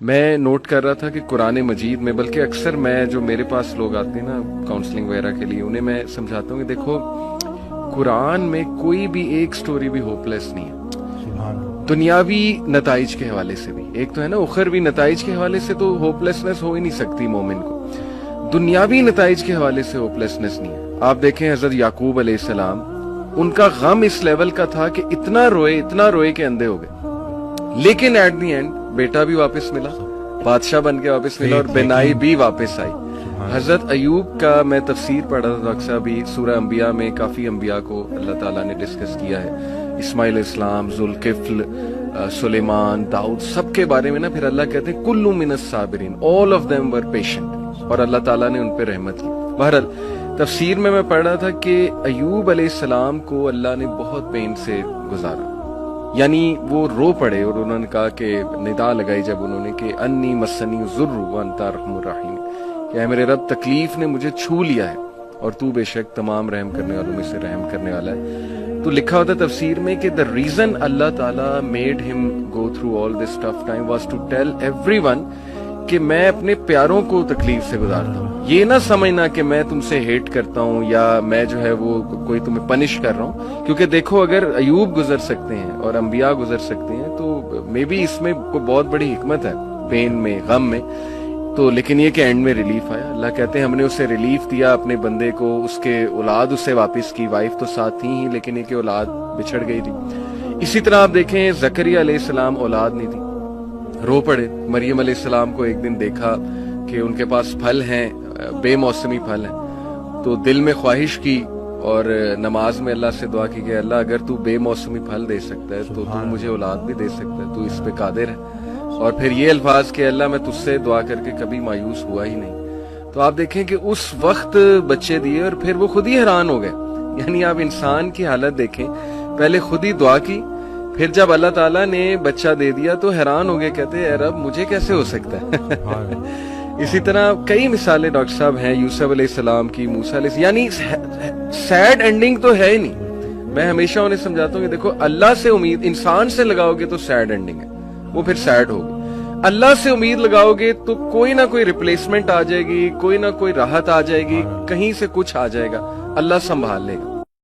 میں نوٹ کر رہا تھا کہ قرآن مجید میں، بلکہ اکثر میں جو میرے پاس لوگ آتے ہیں نا کاؤنسلنگ وغیرہ کے لیے، انہیں میں سمجھاتا ہوں کہ دیکھو قرآن میں کوئی بھی ایک سٹوری بھی ہوپ لیس نہیں ہے، دنیاوی نتائج کے حوالے سے بھی، ایک تو ہے نا اخروی نتائج کے حوالے سے تو ہوپ لیسنس ہو ہی نہیں سکتی مومن کو، دنیاوی نتائج کے حوالے سے ہوپ لیسنس نہیں ہے۔ آپ دیکھیں حضرت یعقوب علیہ السلام، ان کا غم اس لیول کا تھا کہ اتنا روئے کہ اندھے ہو گئے، لیکن ایٹ دی اینڈ بیٹا بھی واپس ملا، بادشاہ بن کے واپس ملا، اور بینائی بھی واپس آئی۔ حضرت ایوب کا میں تفسیر پڑھ رہا تھا ڈاکٹر صاحب، سورہ انبیاء میں کافی انبیاء کو اللہ تعالیٰ نے ڈسکس کیا ہے، اسماعیل اسلام، ذوالکفل، سلیمان، داؤد، سب کے بارے میں نا پھر اللہ کہتے ہیں کل من الصابرین، all of them were patient، اور اللہ تعالیٰ نے ان پہ رحمت کی۔ بہرحال تفسیر میں پڑھ رہا تھا کہ ایوب علیہ السلام کو اللہ نے بہت پین سے گزارا، یعنی وہ رو پڑے، اور انہوں نے کہا کہ ندا لگائی جب انہوں نے کہ انی مسنی الضر وانت ارحم الراحمین، کہ اے میرے رب تکلیف نے مجھے چھو لیا ہے اور تو بے شک تمام رحم کرنے والوں میں سے رحم کرنے والا ہے۔ تو لکھا ہوتا تفسیر میں کہ the reason اللہ تعالیٰ made him go through all this tough time was to tell everyone کہ میں اپنے پیاروں کو تکلیف سے گزارتا ہوں، یہ نہ سمجھنا کہ میں تم سے ہیٹ کرتا ہوں یا میں جو ہے وہ کوئی تمہیں پنش کر رہا ہوں، کیونکہ دیکھو اگر ایوب گزر سکتے ہیں اور انبیاء گزر سکتے ہیں تو مے بی اس میں کوئی بہت بڑی حکمت ہے، پین میں، غم میں، تو لیکن یہ کہ اینڈ میں ریلیف آیا۔ اللہ کہتے ہیں ہم نے اسے ریلیف دیا اپنے بندے کو، اس کے اولاد اسے واپس کی، وائف تو ساتھ تھی ہی لیکن یہ کہ اولاد بچھڑ گئی تھی۔ اسی طرح آپ دیکھیں زکریا علیہ السلام اولاد نہیں تھی، رو پڑے۔ مریم علیہ السلام کو ایک دن دیکھا کہ ان کے پاس پھل ہیں، بے موسمی پھل ہیں، تو دل میں خواہش کی اور نماز میں اللہ سے دعا کی کہ اللہ اگر تو بے موسمی پھل دے سکتا ہے تو تو مجھے اولاد بھی دے سکتا ہے، تو اس پہ قادر ہے۔ اور پھر یہ الفاظ کہ اللہ میں تجھ سے دعا کر کے کبھی مایوس ہوا ہی نہیں۔ تو آپ دیکھیں کہ اس وقت بچے دیے اور پھر وہ خود ہی حیران ہو گئے، یعنی آپ انسان کی حالت دیکھیں، پہلے خود ہی دعا کی، پھر جب اللہ تعالیٰ نے بچہ دے دیا تو حیران ہو گئے، کہتے اے رب مجھے کیسے ہو سکتا ہے۔ اسی طرح کئی مثالیں ڈاکٹر صاحب ہیں، یوسف علیہ السلام کی، موسیٰ علیہ السلام، یعنی سیڈ اینڈنگ تو ہے ہی نہیں۔ میں ہمیشہ انہیں سمجھاتا ہوں کہ دیکھو اللہ سے امید انسان سے لگاؤ گے تو سیڈ اینڈنگ ہے، وہ پھر سیڈ ہوگی۔ اللہ سے امید لگاؤ گے تو کوئی نہ کوئی ریپلیسمنٹ آ جائے گی، کوئی نہ کوئی راحت آ جائے گی، کہیں سے کچھ آ جائے گا، اللہ سنبھال لے گا۔